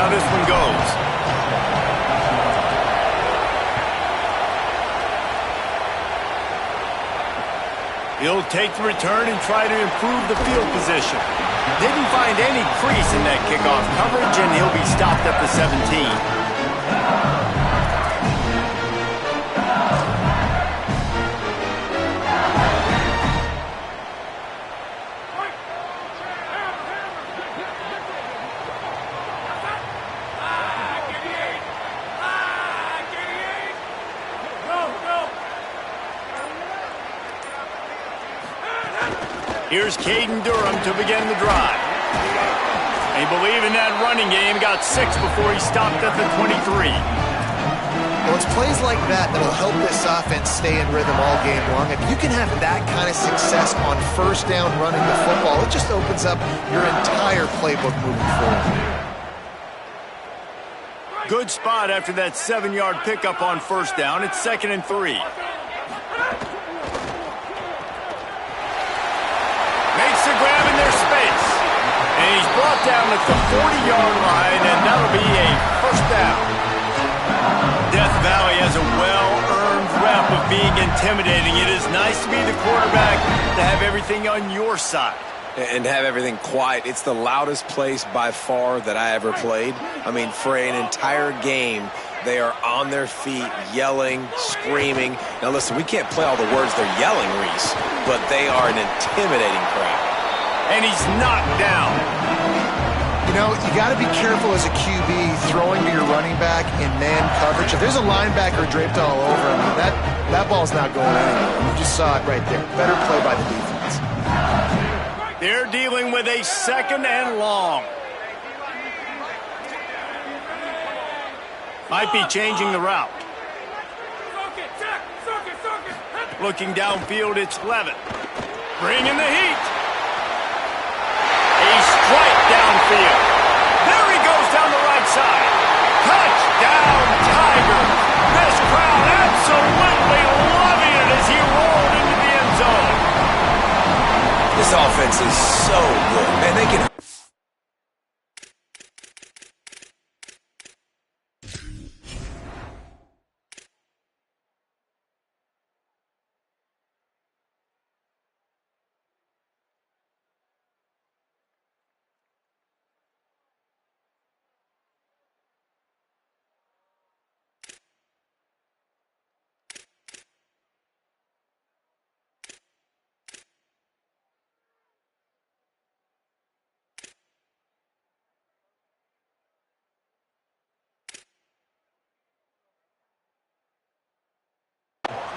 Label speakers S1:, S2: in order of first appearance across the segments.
S1: how this one goes. He'll take the return and try to improve the field position. Didn't find any crease in that kickoff coverage, and he'll be stopped at the 17. Here's Caden Durham to begin the drive. They believe in that running game. Got 6 before he stopped at the 23.
S2: Well, it's plays like that that'll help this offense stay in rhythm all game long. If you can have that kind of success on first down running the football, it just opens up your entire playbook moving forward.
S1: Good spot after that 7-yard pickup on first down. It's 2nd and 3. Makes the grab in their space. And he's brought down at the 40-yard line, and that'll be a first down. Death Valley has a well-earned rep of being intimidating. It is nice to be the quarterback, to have everything on your side.
S3: And have everything quiet. It's the loudest place by far that I ever played. I mean, for an entire game, they are on their feet, yelling, screaming. Now, listen, we can't play all the words they're yelling, Reese, but they are an intimidating crowd.
S1: And he's knocked down.
S2: You know, you got to be careful as a QB throwing to your running back in man coverage. If there's a linebacker draped all over him, that ball's not going anywhere. You just saw it right there. Better play by the defense.
S1: They're dealing with a 2nd and long. Might be changing the route. Looking downfield, it's Levitt. Bringing the heat. A strike downfield. There he goes down the right side. Touchdown, Tigers. This crowd absolutely loving it as he rolled into the end zone.
S3: This offense is so good. Man, they can...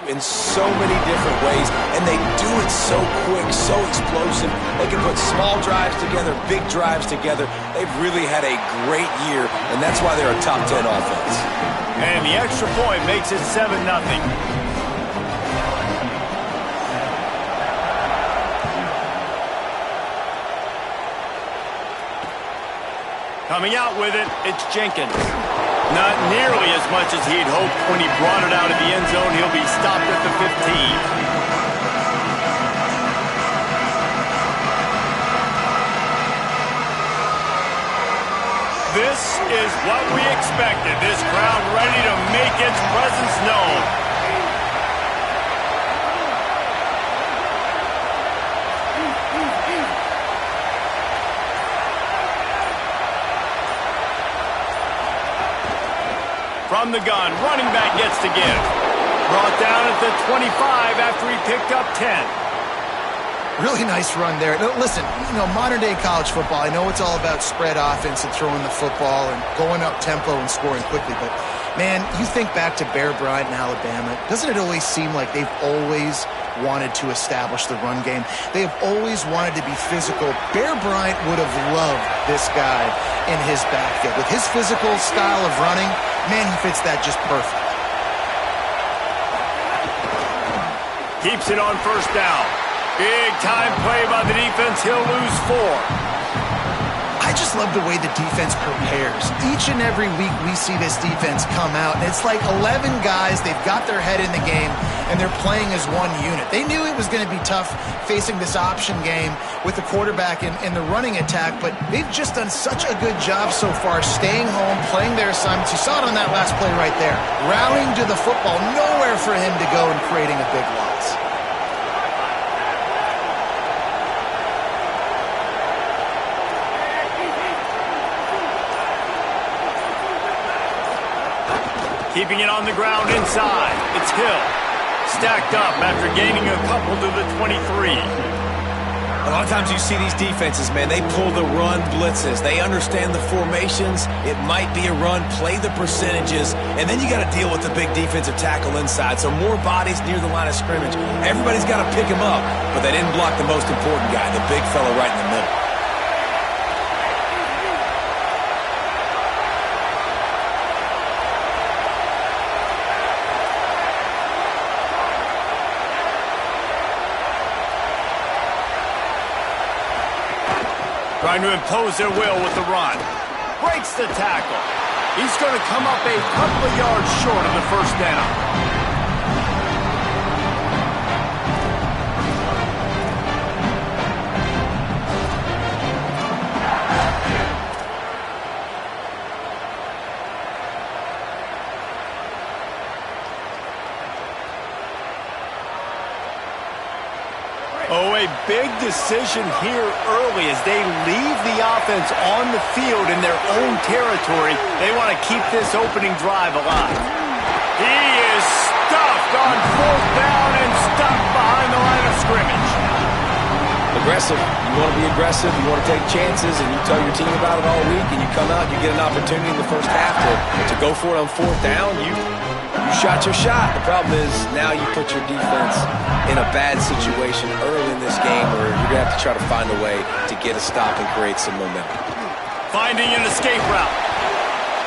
S3: in so many different ways, and they do it so quick, so explosive. They can put small drives together, big drives together. They've really had a great year, and that's why they're a top 10 offense.
S1: And the extra point makes it 7-0. Coming out with it, it's Jenkins. Not nearly as much as he'd hoped when he brought it out of the end zone. He'll be stopped at the 15. This is what we expected. This crowd ready to make its presence known. From the gun, running back gets to give. Brought down at the 25 after he picked up 10.
S2: Really nice run there. No, listen, modern-day college football, I know it's all about spread offense and throwing the football and going up tempo and scoring quickly, but, man, you think back to Bear Bryant in Alabama, doesn't it always seem like they've always wanted to establish the run game? They have always wanted to be physical. Bear Bryant would have loved this guy in his backfield. With his physical style of running, man, he fits that just perfect.
S1: Keeps it on first down. Big time play by the defense. He'll lose 4.
S2: I just love the way the defense prepares. Each and every week we see this defense come out, and it's like 11 guys. They've got their head in the game, and they're playing as one unit. They knew it was going to be tough facing this option game with the quarterback in the running attack, but they've just done such a good job so far staying home, playing their assignments. You saw it on that last play right there. Rallying to the football, nowhere for him to go and creating a big loss.
S1: Keeping it on the ground inside. It's Hill. Stacked up after gaining a couple to the 23.
S3: A lot of times you see these defenses, man, they pull the run blitzes. They understand the formations. It might be a run, play the percentages, and then you got to deal with the big defensive tackle inside. So more bodies near the line of scrimmage. Everybody's got to pick him up, but they didn't block the most important guy, the big fella right in the middle.
S1: Trying to impose their will with the run. Breaks the tackle. He's going to come up a couple of yards short of the first down. Oh, a big decision here early as they leave the offense on the field in their own territory. They want to keep this opening drive alive. He is stuffed on fourth down and stuffed behind the line of scrimmage.
S3: Aggressive. You want to be aggressive. You want to take chances, and you tell your team about it all week, and you come out, you get an opportunity in the first half to go for it on fourth down. You shot your shot. The problem is now you put your defense in a bad situation early in this game where you're going to have to try to find a way to get a stop and create some momentum.
S1: Finding an escape route.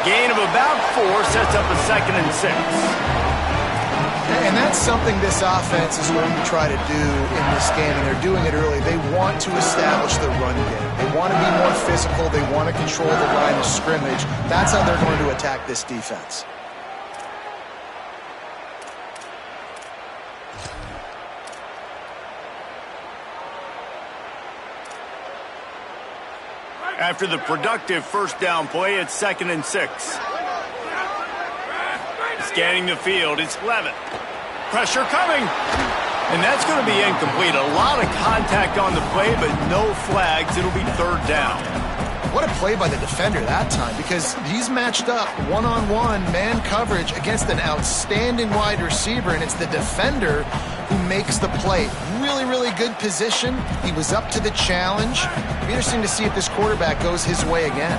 S1: Gain of about 4 sets up a 2nd and 6.
S2: And that's something this offense is going to try to do in this game, and they're doing it early. They want to establish the run game. They want to be more physical. They want to control the line of scrimmage. That's how they're going to attack this defense.
S1: After the productive first down play, it's 2nd and 6. Scanning the field, it's Levitt. Pressure coming. And that's going to be incomplete. A lot of contact on the play, but no flags. It'll be 3rd down.
S2: What a play by the defender that time, because he's matched up one-on-one man coverage against an outstanding wide receiver, and it's the defender who makes the play. Really, really good position. He was up to the challenge. It'll be interesting to see if this quarterback goes his way again.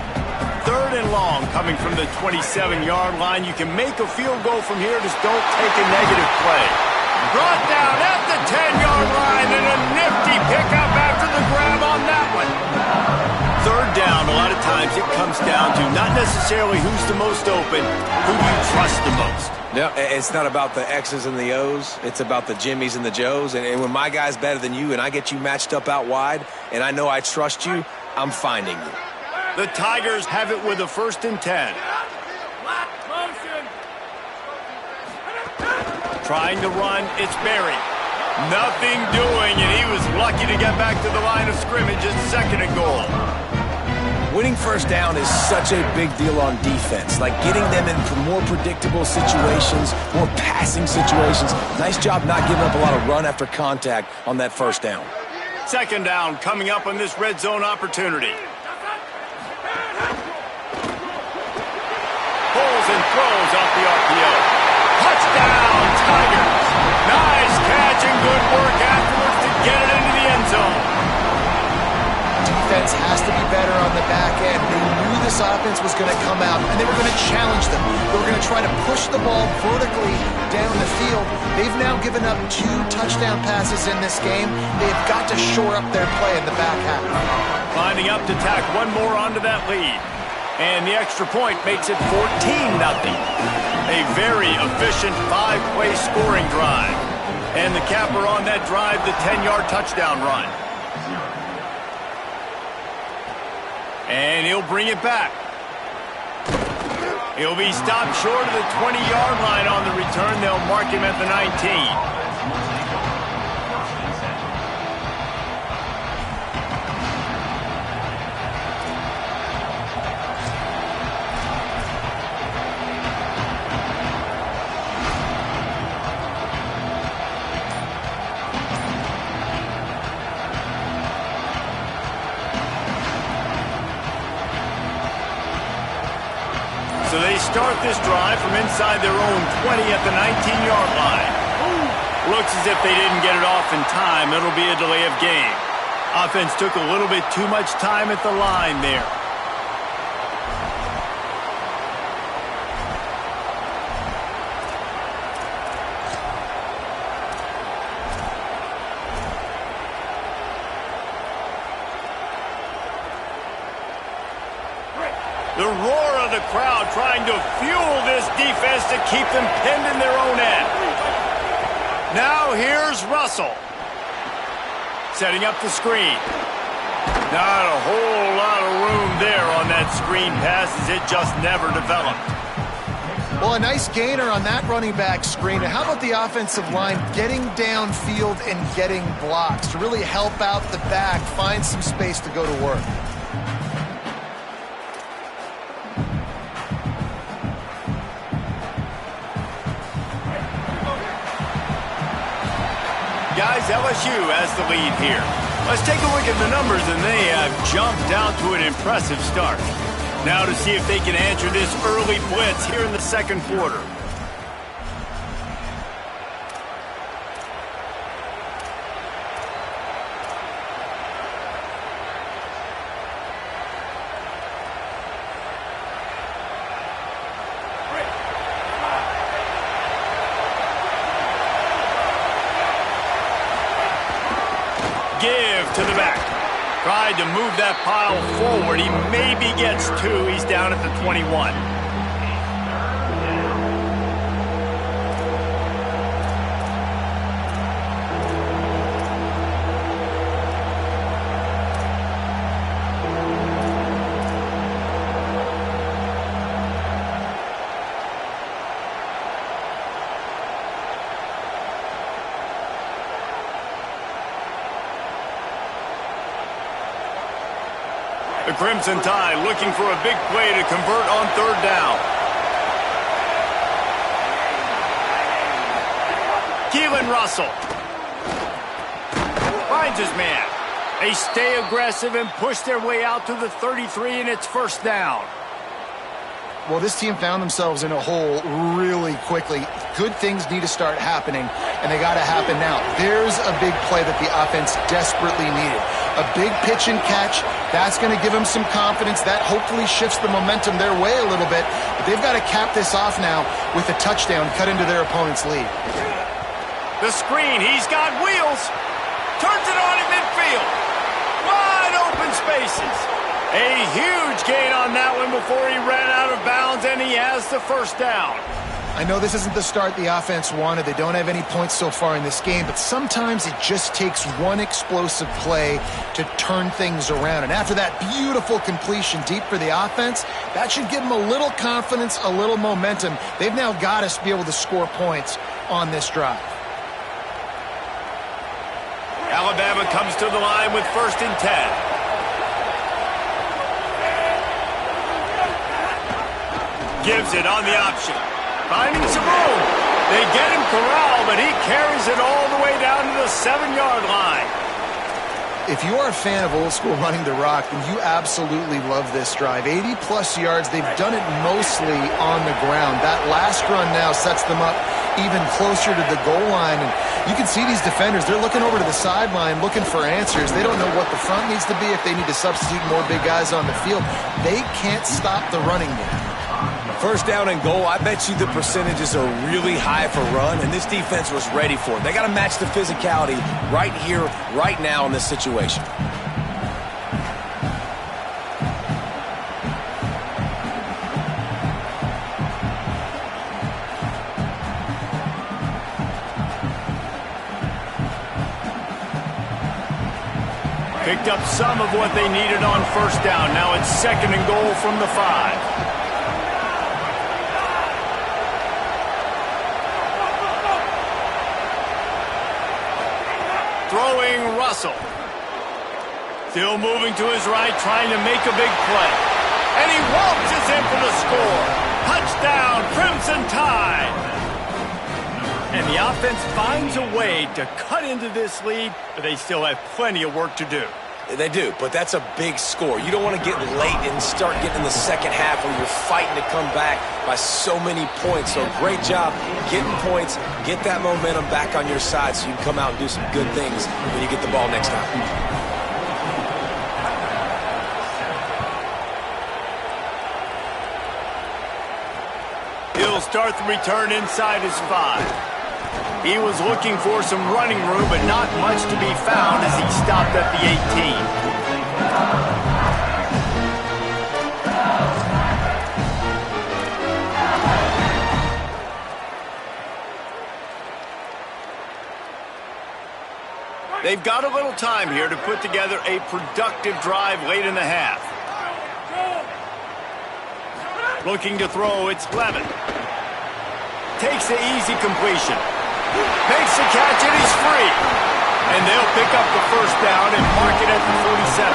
S1: 3rd and long coming from the 27-yard line. You can make a field goal from here. Just don't take a negative play. Brought down at the 10-yard line, and a nifty pickup after the grab on that one. 3rd down, a lot of times it comes down to not necessarily who's the most open, who you trust the most.
S3: No, it's not about the X's and the O's. It's about the Jimmies and the Joes. And when my guy's better than you and I get you matched up out wide and I know I trust you, I'm finding you.
S1: The Tigers have it with a 1st and 10. Trying to run, it's Berry. Nothing doing, and he was lucky to get back to the line of scrimmage at 2nd and goal.
S3: Winning first down is such a big deal on defense. Like getting them into more predictable situations, more passing situations. Nice job not giving up a lot of run after contact on that first down.
S1: 2nd down coming up on this red zone opportunity. Pulls and throws off the RPO. Touchdown, Tigers. Nice catch and good work afterwards to get it into the end zone.
S2: Defense has to be better on the back end. They knew this offense was going to come out, and they were going to challenge them. They were going to try to push the ball vertically down the field. They've now given up 2 touchdown passes in this game. They've got to shore up their play in the back half.
S1: Lining up to tack one more onto that lead. And the extra point makes it 14-0. A very efficient 5-play scoring drive. And the capper on that drive, the 10-yard touchdown run. And he'll bring it back. He'll be stopped short of the 20-yard line on the return. They'll mark him at the 19. So they start this drive from inside their own 20 at the 19-yard line. Looks as if they didn't get it off in time. It'll be a delay of game. Offense took a little bit too much time at the line there. The roar of the crowd trying to fuel this defense to keep them pinned in their own end. Now here's Russell. Setting up the screen. Not a whole lot of room there on that screen pass as it just never developed.
S2: Well, a nice gainer on that running back screen. And how about the offensive line getting downfield and getting blocks to really help out the back, find some space to go to work.
S1: Guys, LSU has the lead here. Let's take a look at the numbers, and they have jumped out to an impressive start. Now to see if they can answer this early blitz here in the second quarter. Give to the back. Tried to move that pile forward. He maybe gets two. He's down at the 21. The Crimson Tide looking for a big play to convert on third down. Keelan Russell finds his man. They stay aggressive and push their way out to the 33, and it's first down.
S2: Well, this team found themselves in a hole really quickly. Good things need to start happening, and they got to happen now. There's a big play that the offense desperately needed. A big pitch and catch. That's going to give them some confidence. That hopefully shifts the momentum their way a little bit. But they've got to cap this off now with a touchdown, cut into their opponent's lead.
S1: The screen. He's got wheels. Turns it on in midfield. Wide open spaces. A huge gain on that one before he ran out of bounds, and he has the first down.
S2: I know this isn't the start the offense wanted. They don't have any points so far in this game, but sometimes it just takes one explosive play to turn things around. And after that beautiful completion deep for the offense, that should give them a little confidence, a little momentum. They've now got to be able to score points on this drive.
S1: Alabama comes to the line with 1st and 10. Gives it on the option. Finding some room. They get him corralled, but he carries it all the way down to the 7-yard line.
S2: If you are a fan of old school running the rock, then you absolutely love this drive. 80-plus yards. They've done it mostly on the ground. That last run now sets them up even closer to the goal line. And you can see these defenders, they're looking over to the sideline looking for answers. They don't know what the front needs to be, if they need to substitute more big guys on the field. They can't stop the running game.
S3: First down and goal, I bet you the percentages are really high for run, and this defense was ready for it. They got to match the physicality right here, right now in this situation.
S1: Picked up some of what they needed on first down. Now it's 2nd and goal from the 5. Throwing Russell. Still moving to his right, trying to make a big play. And he waltzes in for the score. Touchdown, Crimson Tide. And the offense finds a way to cut into this lead, but they still have plenty of work to do.
S3: They do, but that's a big score. You don't want to get late and start getting in the second half when you're fighting to come back by so many points. So great job getting points, get that momentum back on your side so you can come out and do some good things when you get the ball next time.
S1: He'll start the return inside his 5. He was looking for some running room, but not much to be found as he stopped at the 18. They've got a little time here to put together a productive drive late in the half. Looking to throw, it's Levin. Takes the easy completion. Makes the catch and he's free. And they'll pick up the first down and mark it at the 47.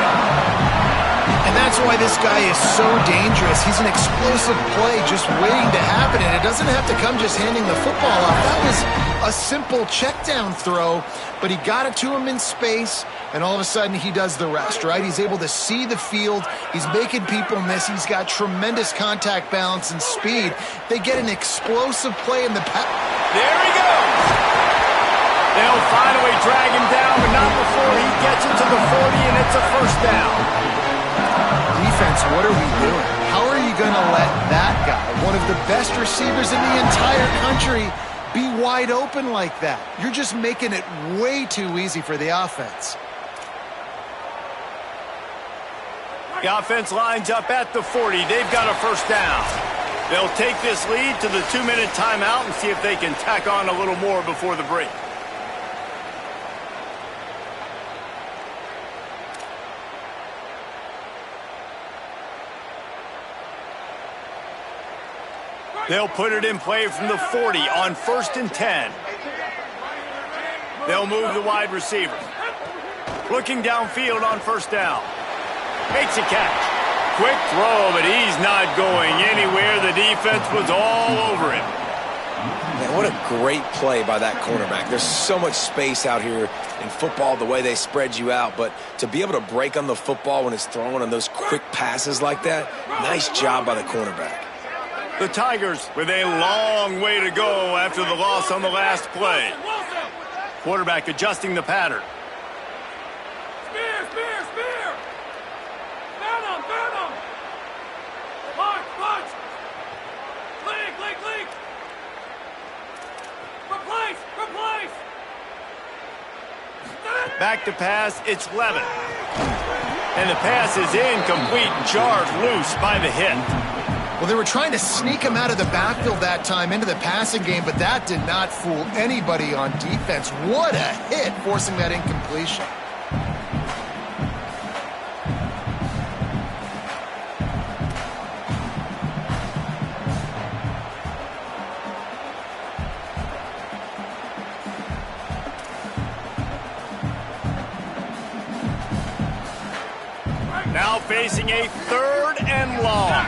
S2: And that's why this guy is so dangerous. He's an explosive play just waiting to happen, and it doesn't have to come just handing the football off. That was a simple check-down throw, but he got it to him in space, and all of a sudden he does the rest, right? He's able to see the field. He's making people miss. He's got tremendous contact balance and speed. They get an explosive play in the pass.
S1: There he goes. They'll finally drag him down, but not before he gets it to the 40, and it's a first down.
S2: Defense, what are we doing? How are you going to let that guy, one of the best receivers in the entire country, be wide open like that? You're just making it way too easy for the offense.
S1: The offense lines up at the 40. They've got a first down. They'll take this lead to the 2-minute timeout and see if they can tack on a little more before the break. They'll put it in play from the 40 on 1st and 10. They'll move the wide receiver. Looking downfield on first down. Makes a catch. Quick throw, but he's not going anywhere. The defense was all over him.
S3: Man, what a great play by that cornerback. There's so much space out here in football, the way they spread you out, but to be able to break on the football when it's thrown on those quick passes like that, nice job by the cornerback.
S1: The Tigers with a long way to go after the loss on the last play. Quarterback adjusting the pattern.
S4: Spear! Venom! Punch! Leak! Replace!
S1: Back to pass, it's Levin. And the pass is incomplete, jarred loose by the hit.
S2: Well, they were trying to sneak him out of the backfield that time into the passing game, but that did not fool anybody on defense. What a hit, forcing that incompletion.
S1: Now facing a 3rd and long.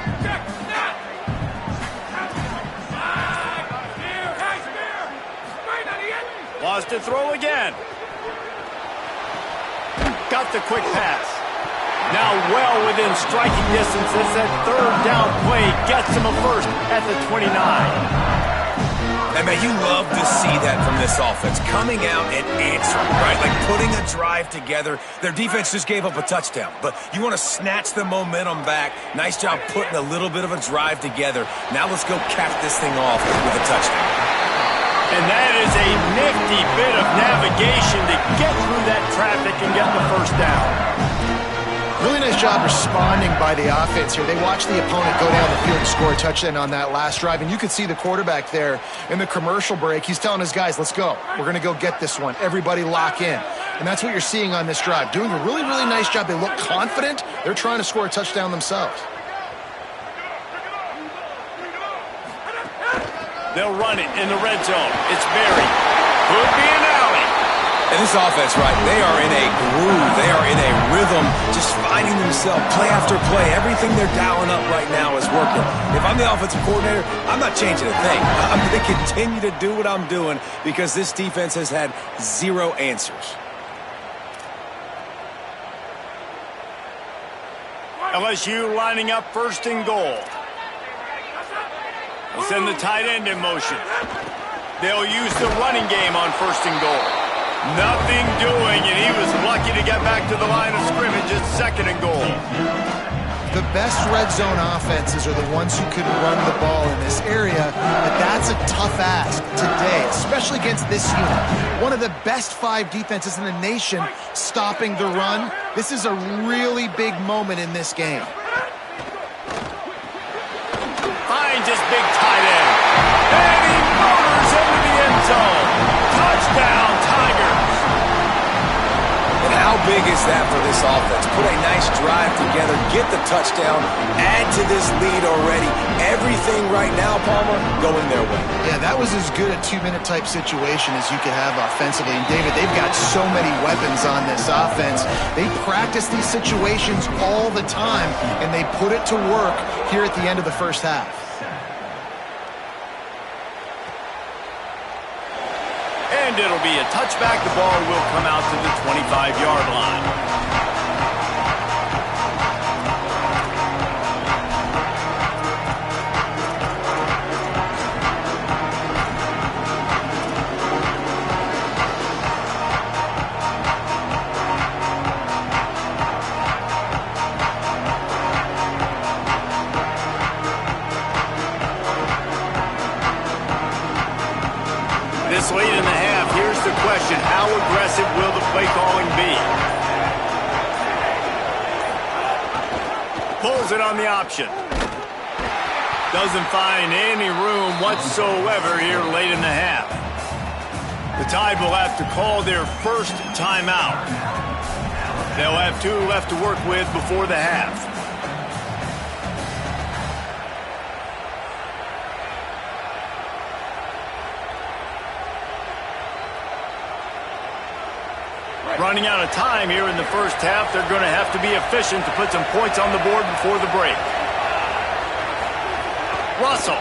S1: Wants to throw again. Got the quick pass. Now well within striking distance as that 3rd down play gets him a first at the 29.
S5: And man, you love to see that from this offense, coming out and answering, right? Like putting a drive together. Their defense just gave up a touchdown, but you want to snatch the momentum back. Nice job putting a little bit of a drive together. Now let's go cap this thing off with a touchdown.
S1: And that is a nifty bit of navigation to get through that traffic and get the first down.
S2: Really nice job responding by the offense here. They watched the opponent go down the field and score a touchdown on that last drive, and you could see the quarterback there in the commercial break. He's telling his guys, let's go. We're going to go get this one. Everybody lock in. And that's what you're seeing on this drive. Doing a really, really nice job. They look confident. They're trying to score a touchdown themselves.
S1: They'll run it in the red zone. It's Berry. Could be an alley.
S5: And this offense, right, they are in a groove. They are in a rhythm, just finding themselves play after play. Everything they're dialing up right now is working. If I'm the offensive coordinator, I'm not changing a thing. I'm going to continue to do what I'm doing because this defense has had zero answers.
S1: LSU lining up first and goal. They'll send the tight end in motion. They'll use the running game on first and goal. Nothing doing, and he was lucky to get back to the line of scrimmage at second and goal.
S2: The best red zone offenses are the ones who can run the ball in this area, but that's a tough ask today, especially against this unit. One of the best 5 defenses in the nation stopping the run. This is a really big moment in this game.
S1: Finds his big tight end. And he motors into the end zone. Touchdown, Tigers.
S5: And how big is that for this offense? Put a nice drive together, get the touchdown, add to this lead already. Everything right now, Palmer, going their way.
S2: Yeah, that was as good a 2-minute type situation as you could have offensively. And David, they've got so many weapons on this offense. They practice these situations all the time, and they put it to work here at the end of the first half.
S1: And it'll be a touchback. The ball will come out to the 25-yard line. This late in the half, here's the question. How aggressive will the play calling be? Pulls it on the option. Doesn't find any room whatsoever here late in the half. The Tide will have to call their first timeout. They'll have 2 left to work with before the half. Running out of time here in the first half. They're going to have to be efficient to put some points on the board before the break. Russell.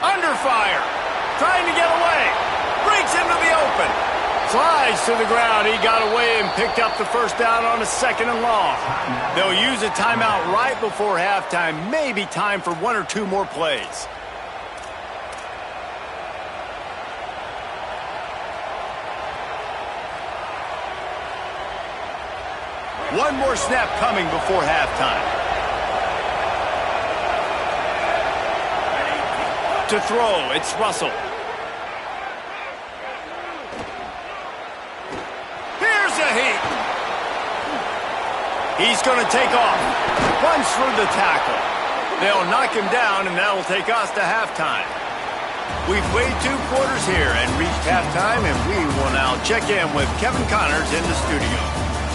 S1: Under fire. Trying to get away. Breaks into the open. Slides to the ground. He got away and picked up the first down on a 2nd and long. They'll use a timeout right before halftime. Maybe time for 1 or 2 more plays. One more snap coming before halftime. To throw, it's Russell. Here's a heat. He's going to take off. Runs through the tackle. They'll knock him down, and that'll take us to halftime. We've played 2 quarters here and reached halftime, and we will now check in with Kevin Connors in the studio.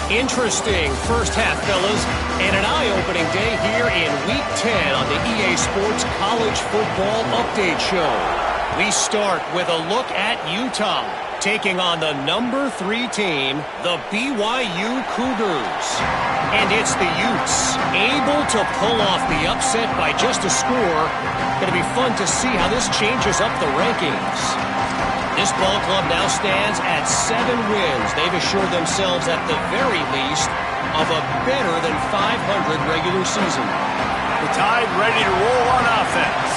S4: Interesting first half, fellas, and an eye-opening day here in Week 10 on the EA Sports College Football Update Show. We start with a look at Utah, taking on the number 3 team, the BYU Cougars. And it's the Utes, able to pull off the upset by just a score. Going to be fun to see how this changes up the rankings. This ball club now stands at 7 wins. They've assured themselves at the very least of a better than 500 regular season.
S1: The Tide ready to roll on offense.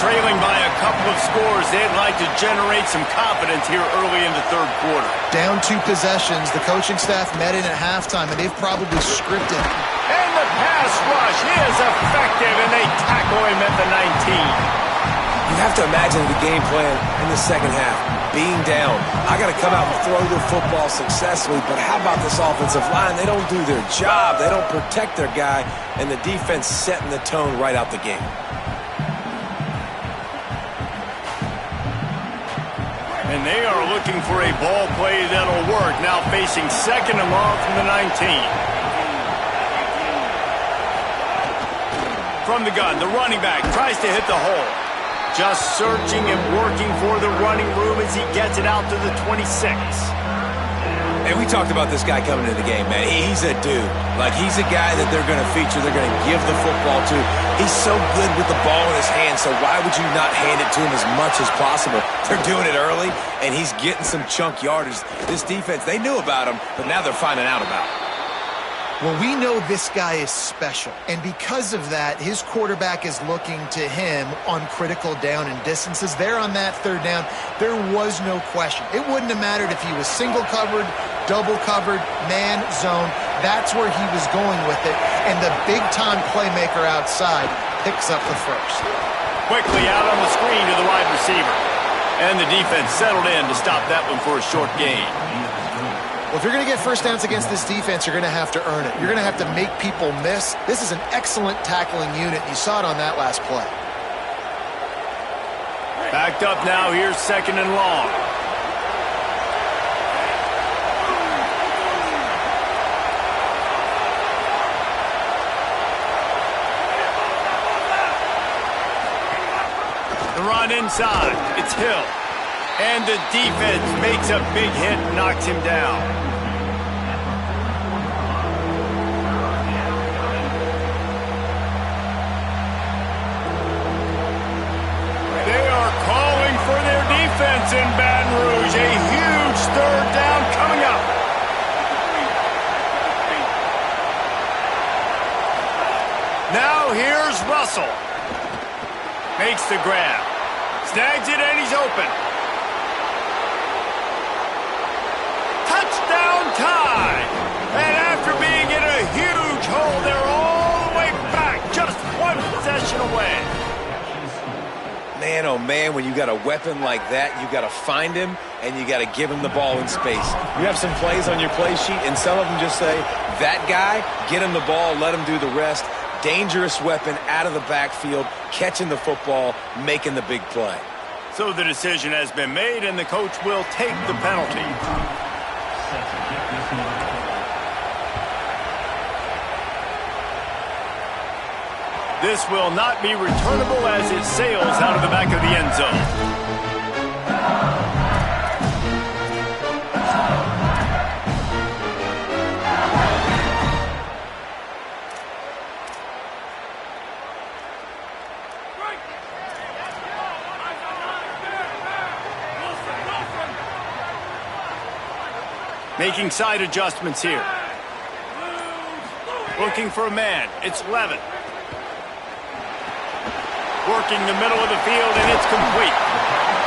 S1: Trailing by a couple of scores, they'd like to generate some confidence here early in the 3rd quarter.
S2: Down 2 possessions. The coaching staff met in at halftime, and they've probably scripted.
S1: And the pass rush is effective, and they tackle him at the 19.
S3: You have to imagine the game plan in the second half. Being down, I got to come out and throw the football successfully, but how about this offensive line? They don't do their job. They don't protect their guy, and the defense setting the tone right out the game.
S1: And they are looking for a ball play that'll work. Now facing second and long from the 19. From the gun, the running back tries to hit the hole. Just searching and working for the running room as he gets it out to the 26.
S3: And we talked about this guy coming into the game, man. He's a dude. Like, he's a guy that they're going to feature, they're going to give the football to. He's so good with the ball in his hand, so why would you not hand it to him as much as possible? They're doing it early, and he's getting some chunk yardage. This defense, they knew about him, but now they're finding out about him.
S2: Well, we know this guy is special, and because of that, his quarterback is looking to him on critical down and distances. There on that third down, there was no question. It wouldn't have mattered if he was single covered, double covered, man, zone. That's where he was going with it, and the big-time playmaker outside picks up the first.
S1: Quickly out on the screen to the wide receiver, and the defense settled in to stop that one for a short gain.
S2: Well, if you're going to get first downs against this defense, you're going to have to earn it. You're going to have to make people miss. This is an excellent tackling unit. You saw it on that last play.
S1: Backed up now. Here's second and long. The run inside. It's Hill. And the defense makes a big hit and knocks him down. They are calling for their defense in Baton Rouge. A huge third down coming up. Now here's Russell. Makes the grab. Snags it and he's open. Touchdown tie. And after being in a huge hole, they're all the way back. Just one possession away.
S3: Man, oh man, when you got a weapon like that, you got to find him and you got to give him the ball in space. You have some plays on your play sheet, and some of them just say, that guy, get him the ball, let him do the rest. Dangerous weapon out of the backfield, catching the football, making the big play.
S1: So the decision has been made, and the coach will take the penalty. This will not be returnable as it sails out of the back of the end zone. Making side adjustments here. Looking for a man. It's Levin. Working the middle of the field, and it's complete.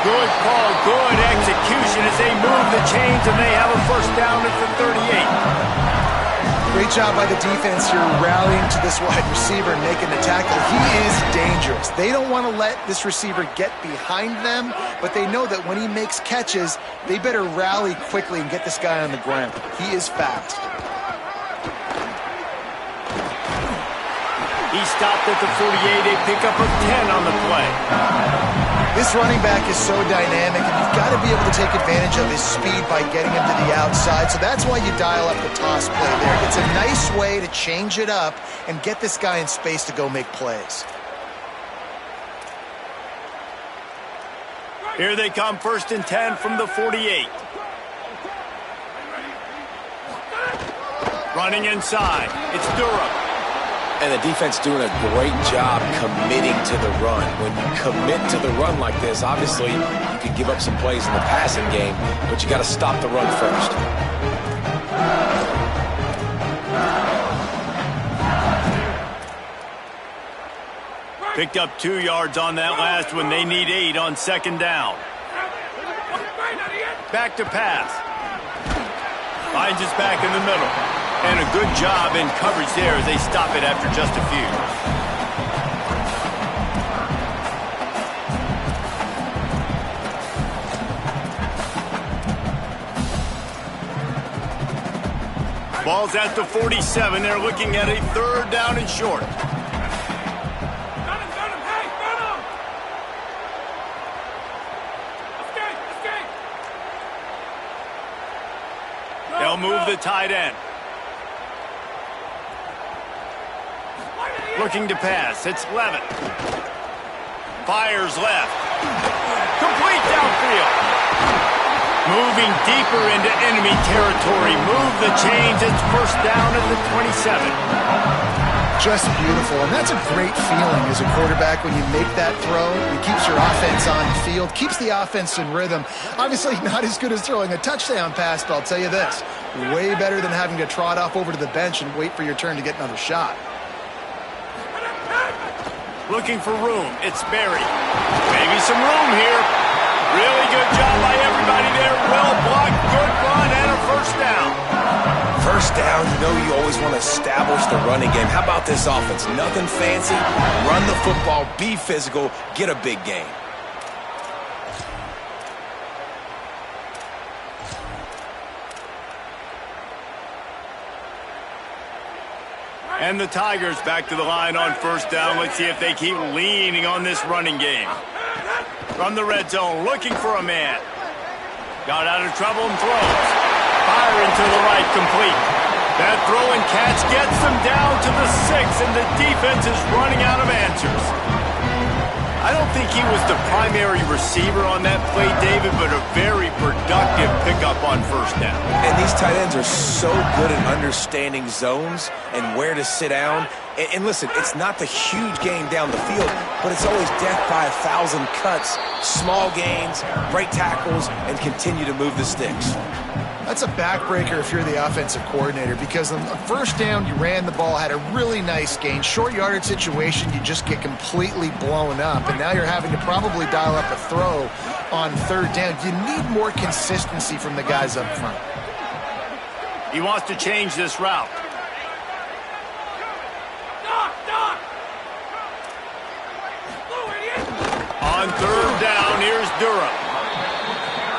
S1: Good call, good execution as they move the chains, and they have a first down at the 38.
S2: Great job by the defense here rallying to this wide receiver and making the tackle. He is dangerous. They don't want to let this receiver get behind them, but they know that when he makes catches, they better rally quickly and get this guy on the ground. He is fast.
S1: He stopped at the 48, a pickup of 10 on the play.
S2: This running back is so dynamic, and you've got to be able to take advantage of his speed by getting him to the outside, so that's why you dial up the toss play there. It's a nice way to change it up and get this guy in space to go make plays.
S1: Here they come, first and 10 from the 48. Running inside, it's Durham.
S3: And the defense doing a great job committing to the run. When you commit to the run like this, obviously you can give up some plays in the passing game, but you got to stop the run first.
S1: Picked up 2 yards on that last one. They need 8 on second down. Back to pass. Finds his back in the middle. And a good job in coverage there as they stop it after just a few. Ball's at the 47. They're looking at a third down and short. They'll move the tight end. Looking to pass. It's Levitt. Fires left. Complete downfield. Moving deeper into enemy territory. Move the chains. It's first down at the 27.
S2: Just beautiful, and that's a great feeling as a quarterback when you make that throw. It keeps your offense on the field, keeps the offense in rhythm. Obviously not as good as throwing a touchdown pass, but I'll tell you this, way better than having to trot off over to the bench and wait for your turn to get another shot.
S1: Looking for room. It's Berry. Maybe some room here. Really good job by everybody there. Well blocked, good run, and a first down.
S5: First down, you know you always want to establish the running game. How about this offense? Nothing fancy. Run the football, be physical, get a big gain.
S1: And the Tigers back to the line on first down. Let's see if they keep leaning on this running game. From the red zone, looking for a man. Got out of trouble and throws. Firing to the right, complete. That throw and catch gets them down to the 6, and the defense is running out of answers. I don't think he was the primary receiver on that play, David, but a very productive pickup on first down.
S5: And these tight ends are so good at understanding zones and where to sit down. And listen, it's not the huge gain down the field, but it's always death by 1,000 cuts, small gains, break tackles, and continue to move the sticks.
S2: That's a backbreaker if you're the offensive coordinator, because on the first down, you ran the ball, had a really nice gain. Short yardage situation, you just get completely blown up, and now you're having to probably dial up a throw on third down. You need more consistency from the guys up front.
S1: He wants to change this route. On third down, here's Durham.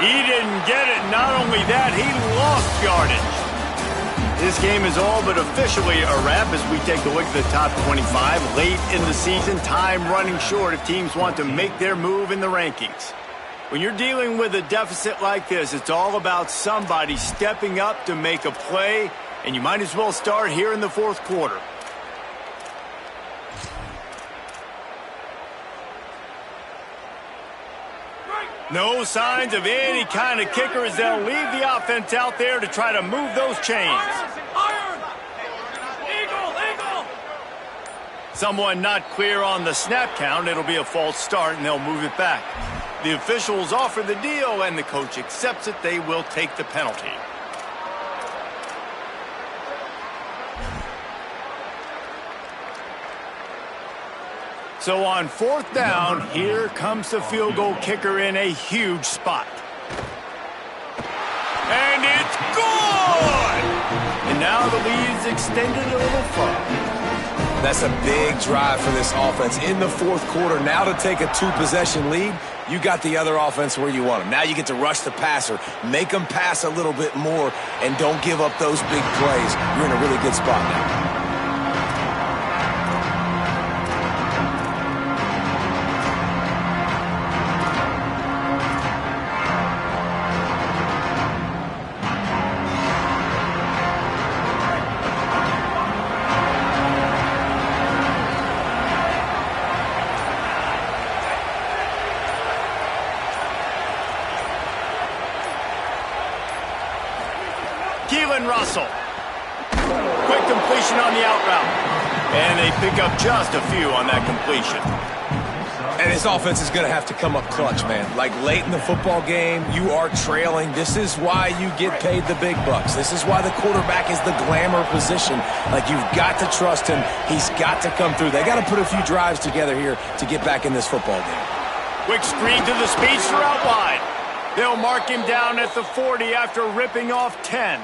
S1: He didn't get it. Not only that, he lost yardage. This game is all but officially a wrap as we take a look at the top 25. Late in the season, time running short if teams want to make their move in the rankings. When you're dealing with a deficit like this, it's all about somebody stepping up to make a play, and you might as well start here in the fourth quarter. No signs of any kind of kicker as they'll leave the offense out there to try to move those chains. Someone not clear on the snap count. It'll be a false start, and they'll move it back. The officials offer the deal, and the coach accepts it. They will take the penalty. So on fourth down, here comes the field goal kicker in a huge spot. And it's good! And now the lead's extended a little further.
S5: That's a big drive for this offense in the fourth quarter. Now to take a 2-possession lead, you got the other offense where you want them. Now you get to rush the passer, make them pass a little bit more, and don't give up those big plays. You're in a really good spot now.
S1: Russell. Quick completion on the out route. And they pick up just a few on that completion.
S5: And this offense is going to have to come up clutch, man. Like late in the football game, you are trailing. This is why you get paid the big bucks. This is why the quarterback is the glamour position. Like, you've got to trust him. He's got to come through. They got to put a few drives together here to get back in this football game.
S1: Quick screen to the speedster out wide. They'll mark him down at the 40 after ripping off 10.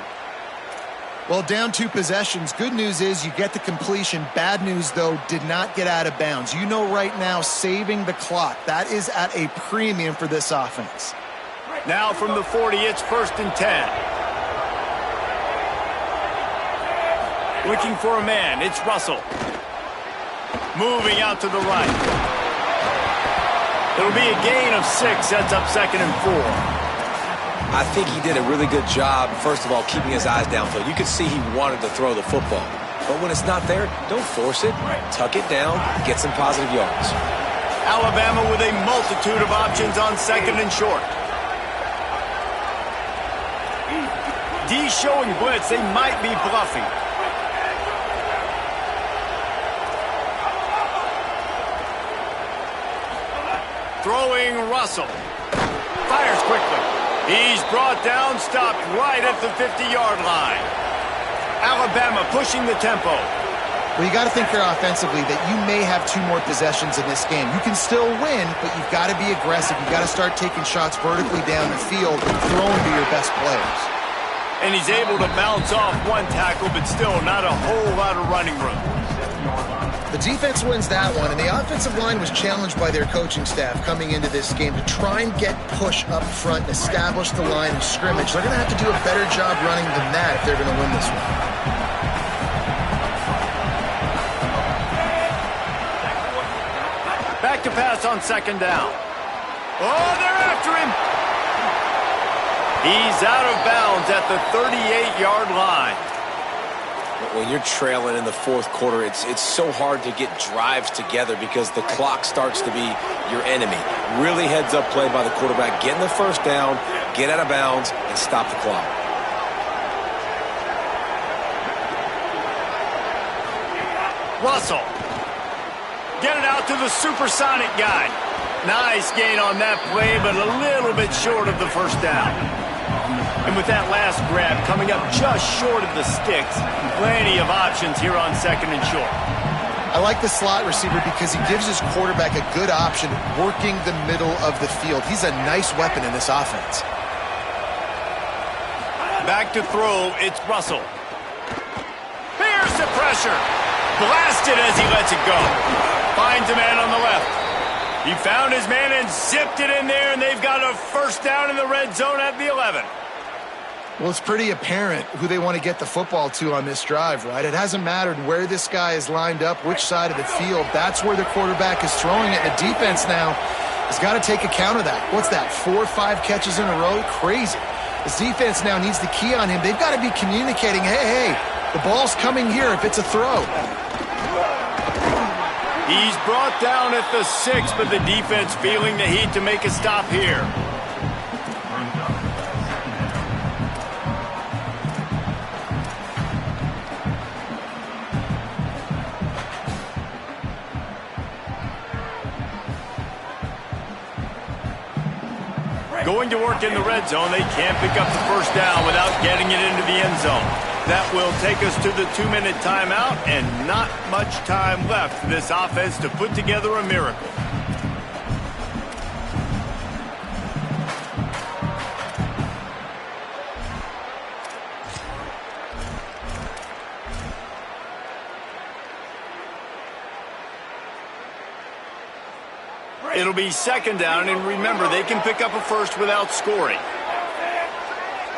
S2: Well, down 2 possessions. Good news is you get the completion. Bad news, though, did not get out of bounds. You know right now, saving the clock. That is at a premium for this offense.
S1: Now from the 40, it's 1st and 10. Looking for a man. It's Russell. Moving out to the right. It'll be a gain of 6. Sets up 2nd and 4.
S3: I think he did a really good job, first of all, keeping his eyes downfield. You could see he wanted to throw the football. But when it's not there, don't force it. Tuck it down, get some positive yards.
S1: Alabama with a multitude of options on 2nd and short. D showing blitz. They might be bluffing. Throwing Russell. Fires quickly. He's brought down, stopped right at the 50-yard line. Alabama pushing the tempo.
S2: Well, you got to think here offensively that you may have 2 more possessions in this game. You can still win, but you've got to be aggressive. You've got to start taking shots vertically down the field and throwing to your best players.
S1: And he's able to bounce off 1 tackle, but still not a whole lot of running room.
S2: The defense wins that one, and the offensive line was challenged by their coaching staff coming into this game to try and get push up front and establish the line of scrimmage. They're going to have to do a better job running than that if they're going to win this one.
S1: Back to pass on 2nd down. Oh, they're after him. He's out of bounds at the 38-yard line.
S3: When you're trailing in the 4th quarter, it's so hard to get drives together because the clock starts to be your enemy. Really heads-up play by the quarterback. Get in the 1st down, get out of bounds, and stop the clock.
S1: Russell. Get it out to the supersonic guy. Nice gain on that play, but a little bit short of the 1st down. And with that last grab coming up just short of the sticks, plenty of options here on 2nd and short.
S2: I like the slot receiver because he gives his quarterback a good option working the middle of the field. He's a nice weapon in this offense.
S1: Back to throw, it's Russell. Here's the pressure. Blasted as he lets it go. Finds a man on the left. He found his man and zipped it in there, and they've got a 1st down in the red zone at the 11.
S2: Well, it's pretty apparent who they want to get the football to on this drive, right? It hasn't mattered where this guy is lined up, which side of the field. That's where the quarterback is throwing it. The defense now has got to take account of that. What's that, 4 or 5 catches in a row? Crazy. This defense now needs the key on him. They've got to be communicating, hey, the ball's coming here if it's a throw.
S1: He's brought down at the 6, but the defense feeling the heat to make a stop here. Going to work in the red zone. They can't pick up the 1st down without getting it into the end zone. That will take us to the 2-minute timeout, and not much time left for this offense to put together a miracle. It'll be 2nd down, and remember, they can pick up a 1st without scoring.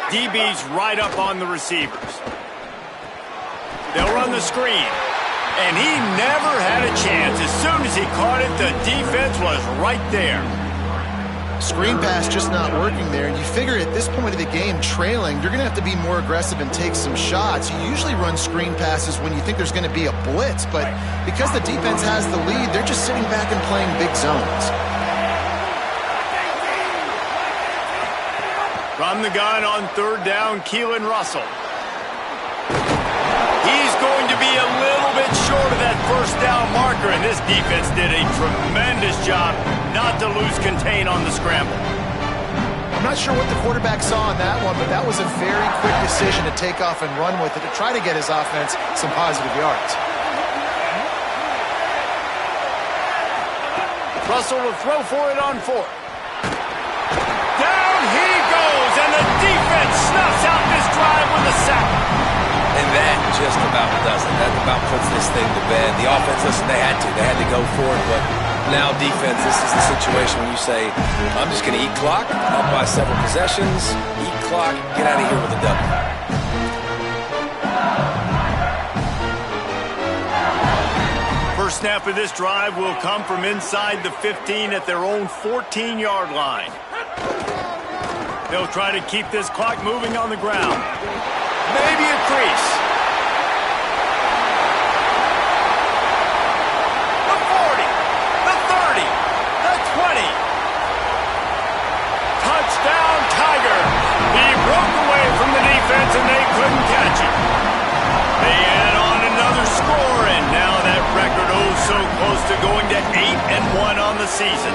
S1: DB's right up on the receivers. They'll run the screen, and he never had a chance. As soon as he caught it, the defense was right there.
S2: Screen pass just not working there, and you figure at this point of the game, trailing, you're going to have to be more aggressive and take some shots. You usually run screen passes when you think there's going to be a blitz, but because the defense has the lead, they're just sitting back and playing big zones.
S1: From the gun on 3rd down, Keelan Russell. He's going to be a little bit short of that 1st down marker, and this defense did a tremendous job not to lose contain on the scramble.
S2: I'm not sure what the quarterback saw on that one, but that was a very quick decision to take off and run with it to try to get his offense some positive yards.
S1: Russell will throw for it on 4th. Down he goes, and the defense snuffs out this drive with a sack.
S3: And that just about does it. That about puts this thing to bed. The offense, listen, they had to go for it, but now defense, this is the situation when you say, I'm just going to eat clock, up by several possessions, eat clock, get out of here with a W.
S1: snap of this drive will come from inside the 15 at their own 14-yard line. They'll try to keep this clock moving on the ground. Maybe a crease. The 40, the 30, the 20. Touchdown, Tiger. He broke away from the defense and they couldn't catch it. They add on another score, and now that record so close to going to 8-1 on the season.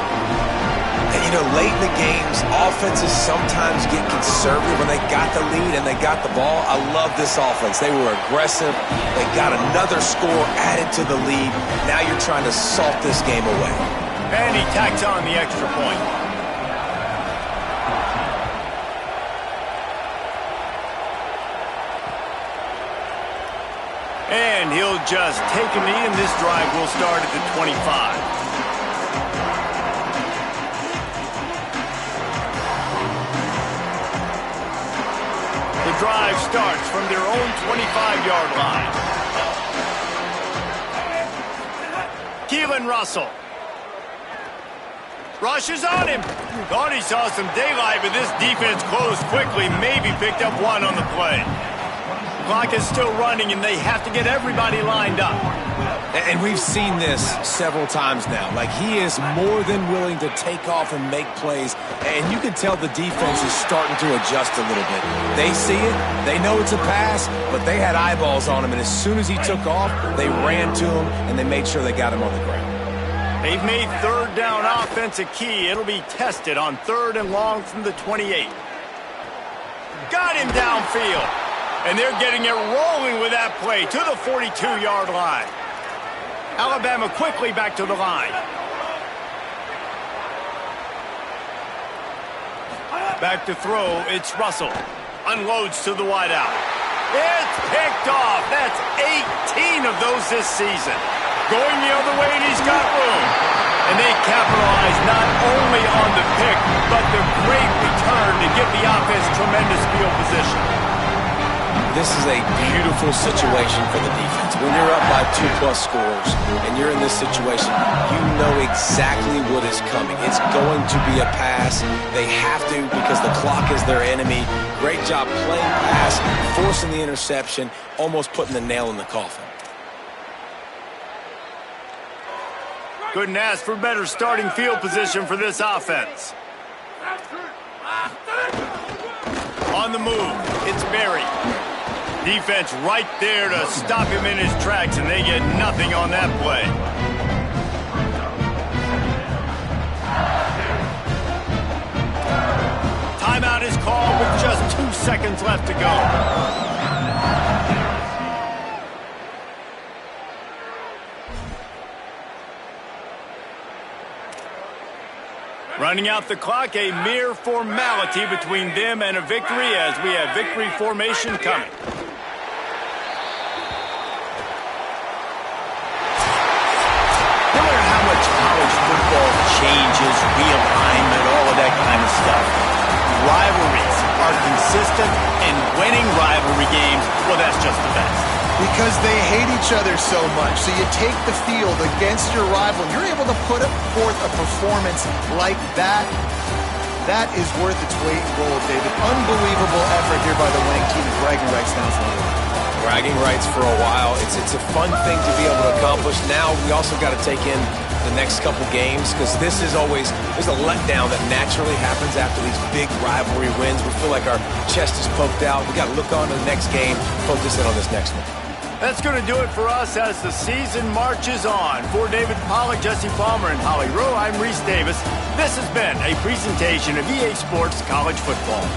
S3: And, you know, late in the games, offenses sometimes get conservative when they got the lead and they got the ball. I love this offense. They were aggressive. They got another score added to the lead. Now you're trying to salt this game away.
S1: And he tacks on the extra point. And he'll just take a knee, and this drive will start at the 25. The drive starts from their own 25-yard line. Keelan Russell rushes on him. Thought he saw some daylight, but this defense closed quickly, maybe picked up one on the play. Clock is still running, and they have to get everybody lined up.
S3: And we've seen this several times now. Like, he is more than willing to take off and make plays, and you can tell the defense is starting to adjust a little bit. They see it, they know it's a pass, but they had eyeballs on him, and as soon as he took off, they ran to him, and they made sure they got him on the ground.
S1: They've made third down offense a key. It'll be tested on 3rd and long from the 28. Got him downfield. And they're getting it rolling with that play to the 42-yard line. Alabama quickly back to the line. Back to throw, it's Russell. Unloads to the wideout. It's picked off. That's 18 of those this season. Going the other way, and he's got room. And they capitalize not only on the pick, but the great return to give the offense tremendous field position.
S3: This is a beautiful situation for the defense. When you're up by 2+ scores and you're in this situation, you know exactly what is coming. It's going to be a pass. They have to because the clock is their enemy. Great job playing pass, forcing the interception, almost putting the nail in the coffin.
S1: Couldn't ask for better starting field position for this offense. On the move, it's Berry. Defense right there to stop him in his tracks, and they get nothing on that play. Timeout is called with just 2 seconds left to go. Running out the clock, a mere formality between them and a victory as we have victory formation coming. No matter how much college football changes, realignment, all of that kind of stuff, rivalries are consistent, and winning rivalry games, well, that's just the best.
S2: Because they hate each other so much. So you take the field against your rival. You're able to put forth a performance like that. That is worth its weight in gold, David. Unbelievable effort here by the winning team, and bragging rights now for you.
S3: Bragging rights for a while. It's a fun thing to be able to accomplish. Now we also got to take in the next couple games because there's a letdown that naturally happens after these big rivalry wins. We feel like our chest is poked out. We got to look on to the next game, focus in on this next one.
S1: That's going to do it for us as the season marches on. For David Pollack, Jesse Palmer, and Holly Rowe, I'm Reese Davis. This has been a presentation of EA Sports College Football.